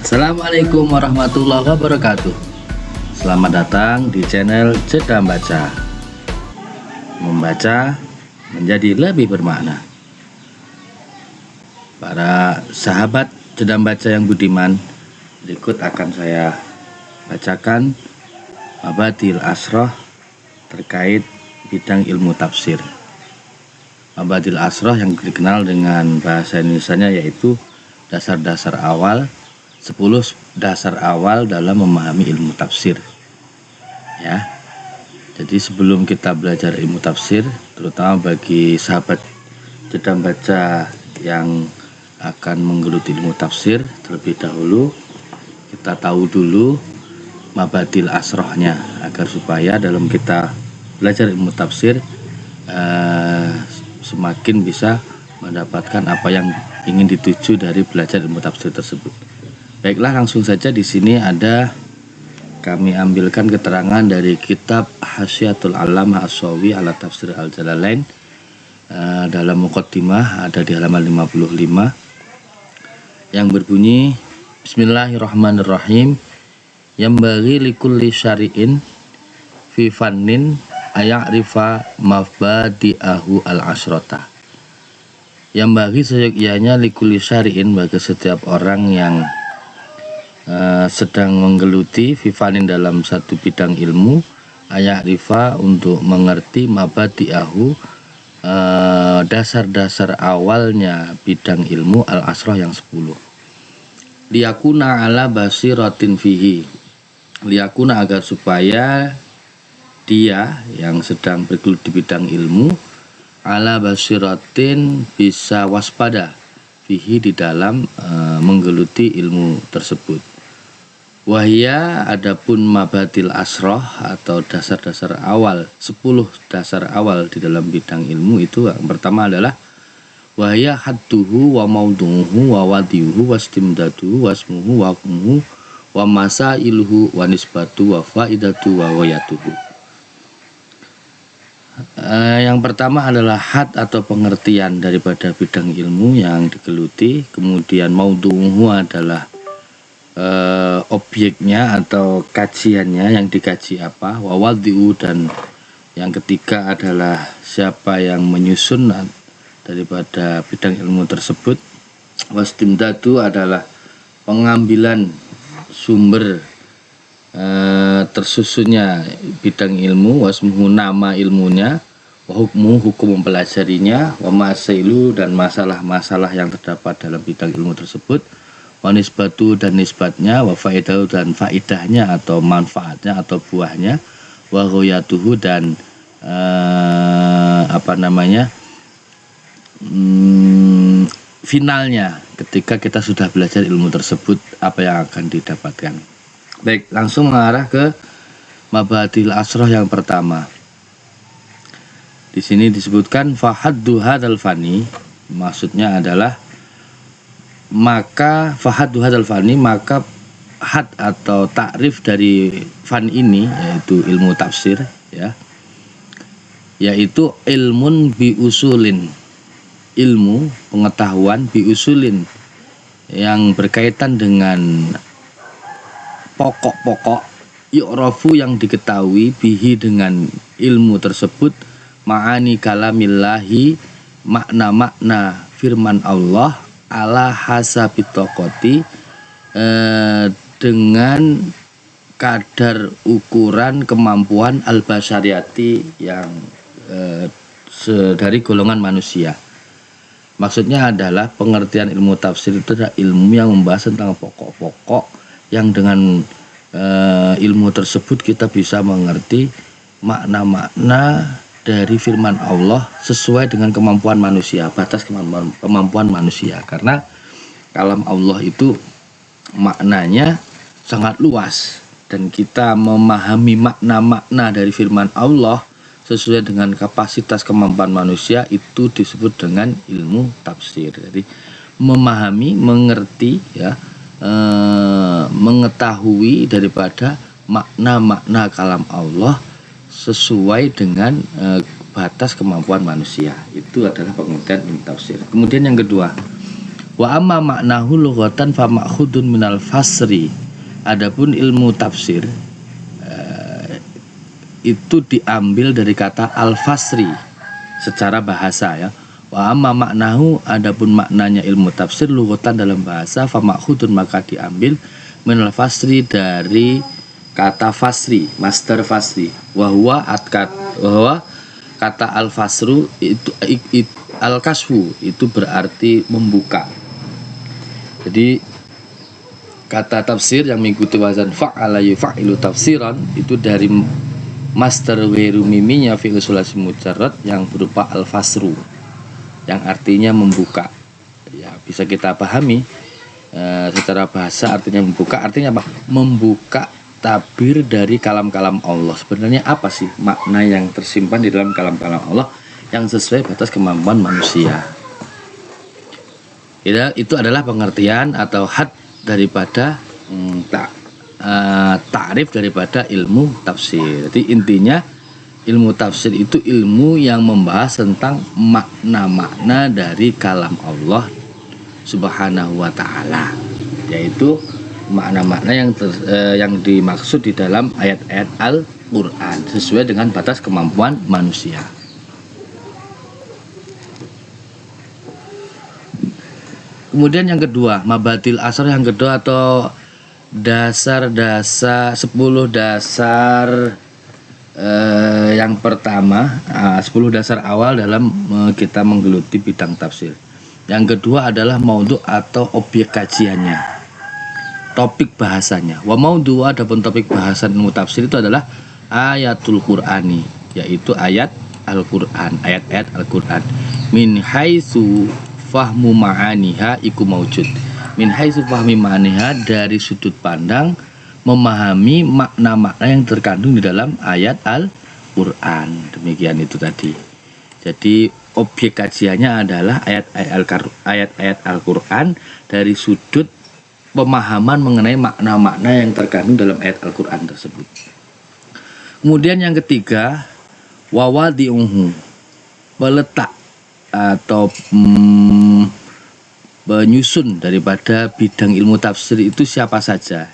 Assalamualaikum warahmatullahi wabarakatuh. Selamat datang di channel Jeda Baca. Membaca menjadi lebih bermakna. Para sahabat Jeda Baca yang budiman, berikut akan saya bacakan Mabadil Asroh terkait bidang ilmu tafsir. Mabadil Asroh yang dikenal dengan bahasa Indonesianya yaitu dasar-dasar awal, 10 dasar awal dalam memahami ilmu tafsir. Ya. Jadi sebelum kita belajar ilmu tafsir, terutama bagi sahabat Jeda Baca yang akan menggeluti ilmu tafsir, terlebih dahulu kita tahu dulu Mabadil Asrohnya, agar supaya dalam kita belajar ilmu tafsir semakin bisa mendapatkan apa yang ingin dituju dari belajar ilmu tafsir tersebut. Baiklah, langsung saja di sini kami ambilkan keterangan dari kitab Hasyiatul Allamah As-Sawi ala Tafsir Al-Jalalain. Dalam muqaddimah ada di halaman 55 yang berbunyi Bismillahirrahmanirrahim. Yambaghi likulli syari'in fi fannin aya'rifa mabadi'ahu al-asrota. Yambaghi seyogyanya likulli syari'in, bagi setiap orang yang sedang menggeluti fifanin dalam satu bidang ilmu, ayat rifa untuk mengerti mabadi'ahu dasar-dasar awalnya bidang ilmu al-asroh yang 10. Liyakuna ala basiratin fihi, liyakuna agar supaya dia yang sedang bergelut di bidang ilmu ala basiratin bisa waspada fihi di dalam menggeluti ilmu tersebut. Wahya adapun mabadil asroh atau dasar-dasar awal, 10 dasar awal di dalam bidang ilmu itu, yang pertama adalah wahya hadduhu wa mauduhu wa wadiuhu wa stimdaduhu wa ismuhu wa hukmuhu wa masailuhu wa nisbatu wa faidatu wa wayatuhu. Yang pertama adalah had atau pengertian daripada bidang ilmu yang digeluti. Kemudian mauduhu adalah objeknya atau kajiannya, yang dikaji apa, wawadiu, dan yang ketiga adalah siapa yang menyusun daripada bidang ilmu tersebut. Wastimdadu adalah pengambilan sumber tersusunnya bidang ilmu, wasmuhu nama ilmunya, wahukmu hukum mempelajarinya, wamasailu dan masalah-masalah yang terdapat dalam bidang ilmu tersebut, wanisbatu dan nisbatnya, wafaidahu dan faidahnya atau manfaatnya atau buahnya, waghayatuhu dan finalnya ketika kita sudah belajar ilmu tersebut, apa yang akan didapatkan. Baik, langsung mengarah ke Mabadil Asroh yang pertama. Di sini disebutkan fahaddu hadzal fani, maksudnya adalah maka fahaddu hadzal fani, maka had atau takrif dari fan ini yaitu ilmu tafsir, ya, yaitu ilmun bi usulin, ilmu pengetahuan bi usulin yang berkaitan dengan pokok-pokok, yu'rafu yang diketahui bihi dengan ilmu tersebut, ma'ani kalamillahi, makna-makna firman Allah, ala hasabit taqati, dengan kadar ukuran kemampuan al-basyariyati yang dari golongan manusia. Maksudnya adalah pengertian ilmu tafsir itu adalah ilmu yang membahas tentang pokok-pokok yang dengan ilmu tersebut kita bisa mengerti makna-makna dari firman Allah sesuai dengan kemampuan manusia, batas kemampuan manusia. Karena kalam Allah itu maknanya sangat luas, dan kita memahami makna-makna dari firman Allah sesuai dengan kapasitas kemampuan manusia itu disebut dengan ilmu tafsir. Jadi memahami, mengerti, ya, mengetahui daripada makna-makna kalam Allah sesuai dengan batas kemampuan manusia. Itu adalah pengertian ilmu tafsir. Kemudian yang kedua, Wa amma maknahu lughatan fa ma'khudun minal fasri. Adapun ilmu tafsir itu diambil dari kata al-fasri secara bahasa ya. Wa amma maknahu, adapun maknanya ilmu tafsir lughatan dalam bahasa, fa ma'khudun maka diambil minal fasri dari kata fasri, master fasri. Wa huwa kata al-fasru itu al-kasfu itu berarti membuka. Jadi kata tafsir yang mengikuti wazan fa'ala yufa'ilu tafsiran itu dari master wiru miminya fi'il sulasi mujarrad yang berupa al-fasru, yang artinya membuka. Ya, bisa kita pahami secara bahasa artinya membuka. Artinya apa? Membuka tabir dari kalam-kalam Allah. Sebenarnya apa sih makna yang tersimpan di dalam kalam-kalam Allah yang sesuai batas kemampuan manusia? Ya, itu adalah pengertian atau had daripada ta'rif daripada ilmu tafsir. Jadi intinya ilmu tafsir itu ilmu yang membahas tentang makna-makna dari kalam Allah Subhanahu wa ta'ala, yaitu makna-makna yang dimaksud di dalam ayat-ayat Al-Qur'an sesuai dengan batas kemampuan manusia. Kemudian yang kedua, mabadil asar yang kedua atau dasar-dasar 10 dasar yang pertama, 10 dasar awal dalam kita menggeluti bidang tafsir. Yang kedua adalah maudhu atau objek kajiannya, topik bahasanya. Wa maudhu, adapun topik bahasan ilmu tafsir itu adalah ayatul Qur'ani, yaitu ayat Al-Qur'an, ayat-ayat Al-Qur'an. Min haitsu fahmu ma'aniha iku maujud. Min haitsu fahmi ma'aniha, dari sudut pandang memahami makna-makna yang terkandung di dalam ayat Al-Qur'an. Demikian itu tadi. Jadi objek kajiannya adalah ayat-ayat Al-Qur'an dari sudut pemahaman mengenai makna-makna yang terkandung dalam ayat Al-Qur'an tersebut. Kemudian yang ketiga, wawadi'uhu, meletak atau penyusun daripada bidang ilmu tafsir itu siapa saja.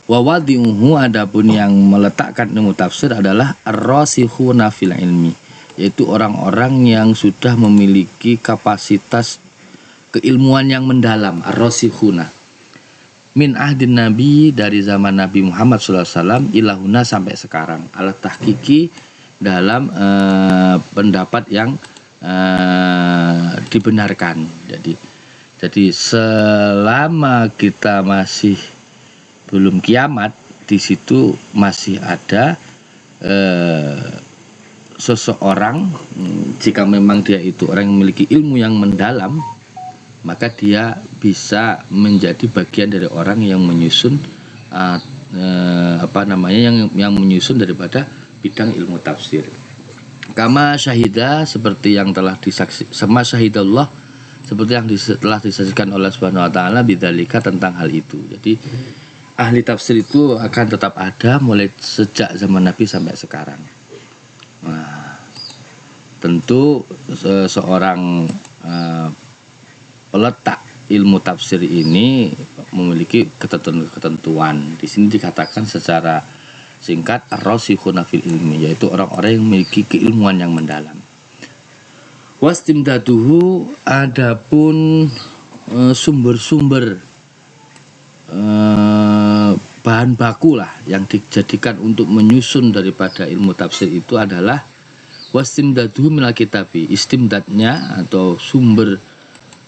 Wawadi'uhu, adapun yang meletakkan ilmu tafsir adalah ar-rasikhuna fil ilmi, yaitu orang-orang yang sudah memiliki kapasitas keilmuan yang mendalam. Ar-rasikhuna min ahdin nabi, dari zaman Nabi Muhammad SAW ilahuna sampai sekarang, alat tahqiqi dalam pendapat yang dibenarkan. Jadi selama kita masih belum kiamat, di situ masih ada seseorang, jika memang dia itu orang yang memiliki ilmu yang mendalam, maka dia bisa menjadi bagian dari orang yang menyusun yang menyusun daripada bidang ilmu tafsir. Kama syahidah, seperti yang telah sama syahidallah, seperti yang telah disaksikan oleh Subhanahu wa ta'ala bidzalika, tentang hal itu. Jadi ahli tafsir itu akan tetap ada mulai sejak zaman Nabi sampai sekarang. Nah, tentu seorang peletak ilmu tafsir ini memiliki ketentuan. Di sini dikatakan secara singkat ar-rasikhuna fil ilmi, yaitu orang-orang yang memiliki keilmuan yang mendalam. Wastimdaduhu, adapun sumber-sumber bahan baku lah yang dijadikan untuk menyusun daripada ilmu tafsir itu adalah wastimdaduhu minal kitabi. Istimdadnya atau sumber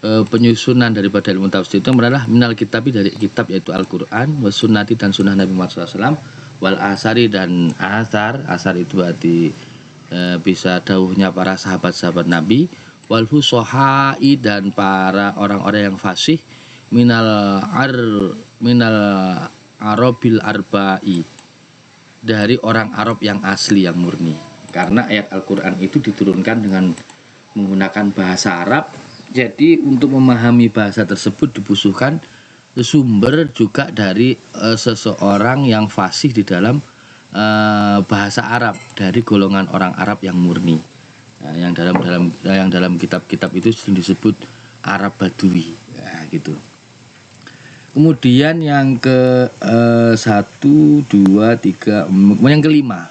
penyusunan daripada ilmu tafsir itu adalah minal kitabi, dari kitab yaitu Al-Qur'an, wasunnati dan sunnah Nabi Muhammad SAW, wal asari dan asar itu berarti bisa dawuhnya para sahabat-sahabat Nabi, wal fusohai, dan para orang-orang yang fasih, minal arabil arba'i, dari orang Arab yang asli, yang murni. Karena ayat Al-Qur'an itu diturunkan dengan menggunakan bahasa Arab, jadi untuk memahami bahasa tersebut dibutuhkan sumber juga dari seseorang yang fasih di dalam bahasa Arab, dari golongan orang Arab yang murni. Nah, yang dalam kitab-kitab itu disebut Arab Badui, ya, gitu. Kemudian yang ke 1, 2, 3, yang kelima,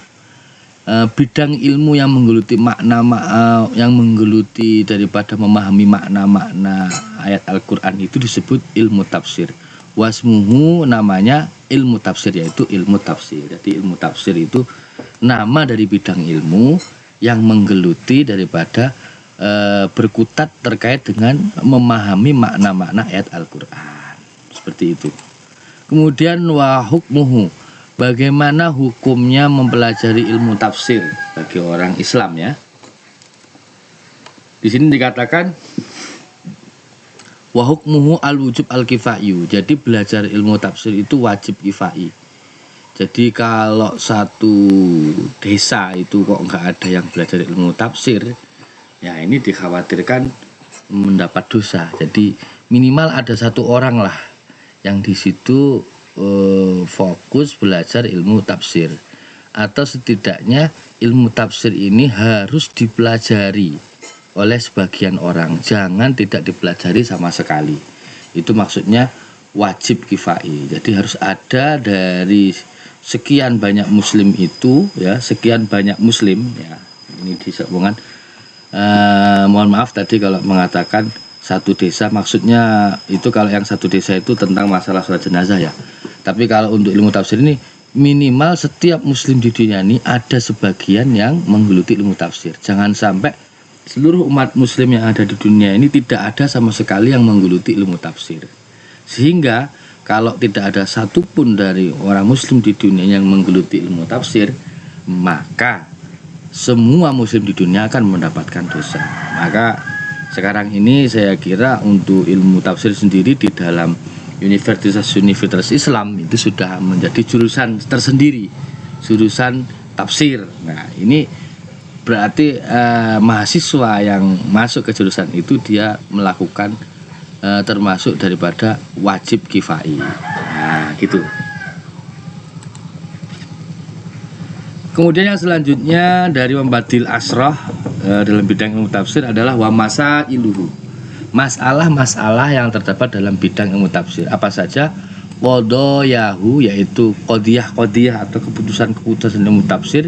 bidang ilmu yang menggeluti yang menggeluti daripada memahami makna-makna ayat Al-Quran itu disebut ilmu tafsir. Wasmuhu, namanya ilmu tafsir, yaitu ilmu tafsir. Jadi ilmu tafsir itu nama dari bidang ilmu yang menggeluti daripada berkutat terkait dengan memahami makna-makna ayat Al-Quran. Seperti itu. Kemudian wa hukmuhu, bagaimana hukumnya mempelajari ilmu tafsir bagi orang Islam, ya. Di sini dikatakan wa hukmuhu al-wujub al-kifaiyu. Jadi belajar ilmu tafsir itu wajib kifai. Jadi kalau satu desa itu kok nggak ada yang belajar ilmu tafsir, ya ini dikhawatirkan mendapat dosa. Jadi minimal ada satu orang lah yang di situ fokus belajar ilmu tafsir, atau setidaknya ilmu tafsir ini harus dipelajari oleh sebagian orang, jangan tidak dipelajari sama sekali. Itu maksudnya wajib kifai. Jadi harus ada dari sekian banyak muslim itu, ya, sekian banyak muslim, ya. Ini disebutkan mohon maaf tadi kalau mengatakan satu desa, maksudnya itu kalau yang satu desa itu tentang masalah sholat jenazah, ya. Tapi kalau untuk ilmu tafsir ini minimal setiap muslim di dunia ini ada sebagian yang menggeluti ilmu tafsir. Jangan sampai seluruh umat muslim yang ada di dunia ini tidak ada sama sekali yang menggeluti ilmu tafsir. Sehingga kalau tidak ada satupun dari orang muslim di dunia yang menggeluti ilmu tafsir, maka semua muslim di dunia akan mendapatkan dosa. Maka sekarang ini saya kira untuk ilmu tafsir sendiri di dalam universitas Islam itu sudah menjadi jurusan tersendiri, jurusan tafsir. Nah, ini berarti mahasiswa yang masuk ke jurusan itu dia melakukan termasuk daripada wajib kifai. Nah, gitu. Kemudian yang selanjutnya dari Mabadil Asroh dalam bidang ilmu tafsir adalah wa masailuhu. Masalah-masalah yang terdapat dalam bidang ilmu tafsir apa saja? Qadhayahu, yaitu qadhiyah atau keputusan-keputusan ilmu tafsir,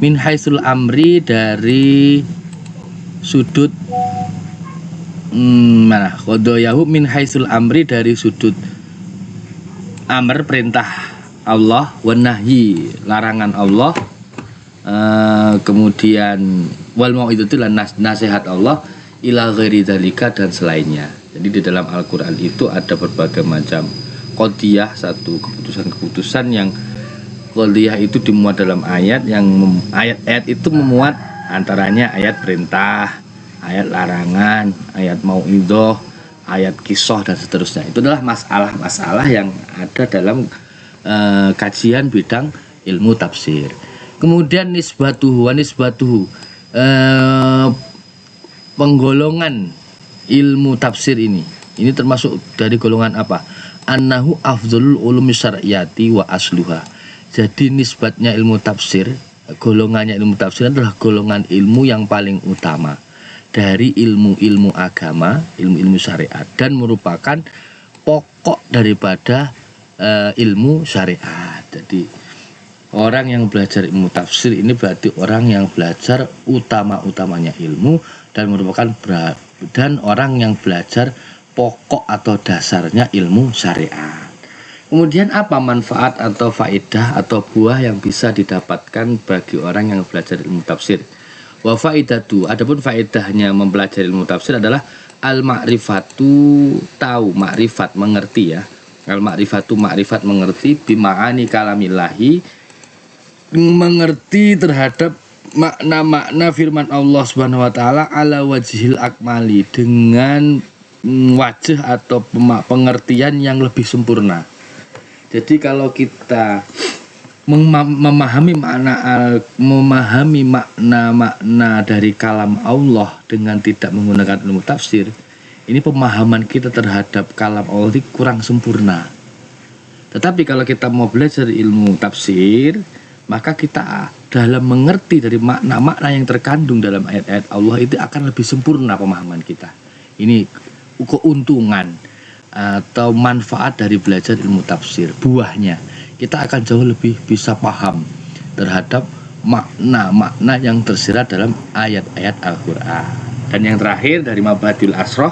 min haisul amri, dari sudut qadhayahu min haisul amri, dari sudut amr, perintah Allah, wa nahyi, larangan Allah, kemudian wal mau'idatu, nasihat Allah, ila ghairi dzalika, dan selainnya. Jadi di dalam Al-Qur'an itu ada berbagai macam qadhiyah, satu keputusan-keputusan yang qadhiyah itu dimuat dalam ayat, yang ayat-ayat itu memuat antaranya ayat perintah, ayat larangan, ayat mau'idhah, ayat kisah, dan seterusnya. Itu adalah masalah-masalah yang ada dalam kajian bidang ilmu tafsir. Kemudian nisbatuhu, penggolongan ilmu tafsir ini termasuk dari golongan apa? Annahu afdhalul ulumi syar'iyyati wa asluha. Jadi nisbatnya ilmu tafsir, golongannya ilmu tafsir adalah golongan ilmu yang paling utama dari ilmu-ilmu agama, ilmu-ilmu syariat, dan merupakan pokok daripada ilmu syariat. Jadi orang yang belajar ilmu tafsir ini berarti orang yang belajar utama-utamanya ilmu, dan merupakan orang yang belajar pokok atau dasarnya ilmu syariat. Kemudian apa manfaat atau faedah atau buah yang bisa didapatkan bagi orang yang belajar ilmu tafsir? Wa faidatu, adapun faedahnya mempelajari ilmu tafsir adalah al-ma'rifatu, tahu, ma'rifat, mengerti, ya. Al-ma'rifatu, ma'rifat, mengerti, bima'ani kalamillahi, mengerti terhadap makna-makna firman Allah Subhanahu wa taala ala wajhil akmali, dengan wajah atau pengertian yang lebih sempurna. Jadi kalau kita memahami makna dari kalam Allah dengan tidak menggunakan ilmu tafsir, ini pemahaman kita terhadap kalam Allah ini kurang sempurna. Tetapi kalau kita mau belajar ilmu tafsir, maka kita dalam mengerti dari makna-makna yang terkandung dalam ayat-ayat Allah itu akan lebih sempurna pemahaman kita. Ini keuntungan atau manfaat dari belajar ilmu tafsir, buahnya kita akan jauh lebih bisa paham terhadap makna-makna yang tersirat dalam ayat-ayat Al-Quran. Dan yang terakhir dari Mabadil Asroh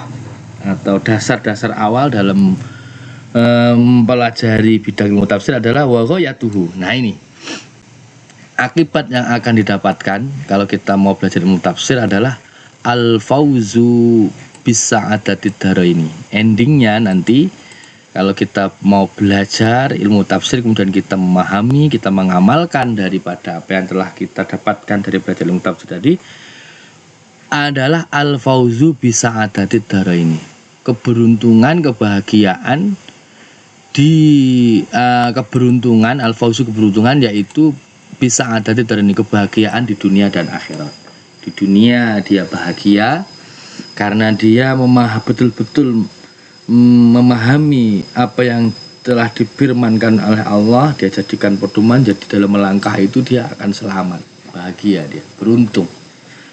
atau dasar-dasar awal dalam mempelajari bidang ilmu tafsir adalah waghayatuhu. Nah, ini akibat yang akan didapatkan kalau kita mau belajar ilmu tafsir adalah al-fauzu bisa'adatid daraini. Endingnya nanti kalau kita mau belajar ilmu tafsir kemudian kita memahami, kita mengamalkan daripada apa yang telah kita dapatkan dari belajar ilmu tafsir tadi adalah al-fauzu bisa'adatid daraini. Keberuntungan, kebahagiaan di keberuntungan, al-fauzu keberuntungan yaitu bisa'adatid daraini, kebahagiaan di dunia dan akhirat. Di dunia dia bahagia karena dia betul-betul memahami apa yang telah difirmankan oleh Allah, dia jadikan pedoman, jadi dalam melangkah itu dia akan selamat, bahagia, dia beruntung.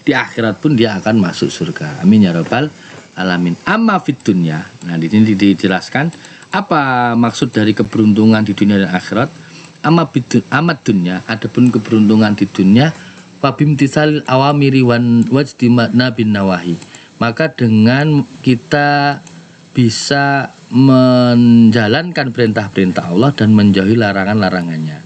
Di akhirat pun dia akan masuk surga. Amin ya rabbal alamin. Amma fid dunya. Nah, di sini dijelaskan apa maksud dari keberuntungan di dunia dan akhirat. Amat dunya, adapun keberuntungan di dunia fabimtisalil awamiri wajdimatna bin nawahi. Maka dengan kita bisa menjalankan perintah-perintah Allah dan menjauhi larangan-larangannya.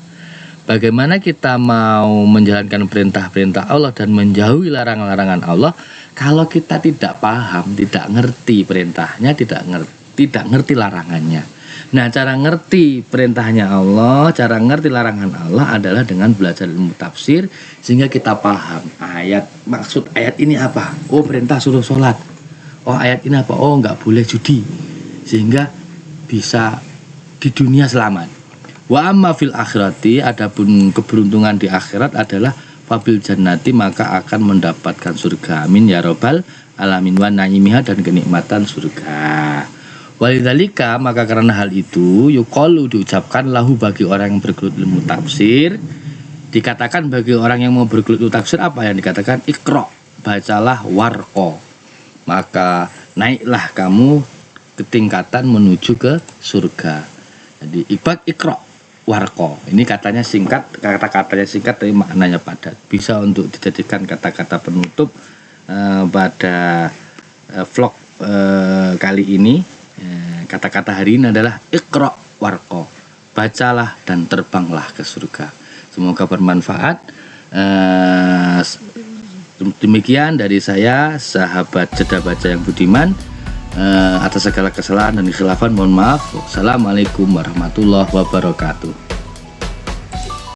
Bagaimana kita mau menjalankan perintah-perintah Allah dan menjauhi larangan-larangan Allah kalau kita tidak paham, tidak ngerti perintahnya, tidak ngerti larangannya. Nah, cara ngerti perintahnya Allah, cara ngerti larangan Allah adalah dengan belajar ilmu tafsir sehingga kita paham maksud ayat ini apa. Oh, perintah suruh sholat. Oh, ayat ini apa? Oh, nggak boleh judi. Sehingga bisa di dunia selamat. Wa amma fil akhirati, adapun keberuntungan di akhirat adalah fabil jannati, maka akan mendapatkan surga. Amin ya rabbal alamin wa naimiha, dan kenikmatan surga. Walidzalika, maka karena hal itu yuqalu, diucapkan lahu bagi orang yang bergelut ilmu tafsir, dikatakan bagi orang yang mau bergelut ilmu tafsir apa yang dikatakan? Iqra, bacalah warqa. Maka naiklah kamu ke tingkatan menuju ke surga. Jadi iqra warqa. Ini katanya singkat, kata-katanya singkat tapi maknanya padat. Bisa untuk dijadikan kata-kata penutup pada vlog kali ini. Kata-kata hari ini adalah iqra warqa. Bacalah dan terbanglah ke surga. Semoga bermanfaat. Demikian dari saya, sahabat Jeda Baca yang budiman. Atas segala kesalahan dan kekhilafan mohon maaf. Wassalamualaikum warahmatullahi wabarakatuh.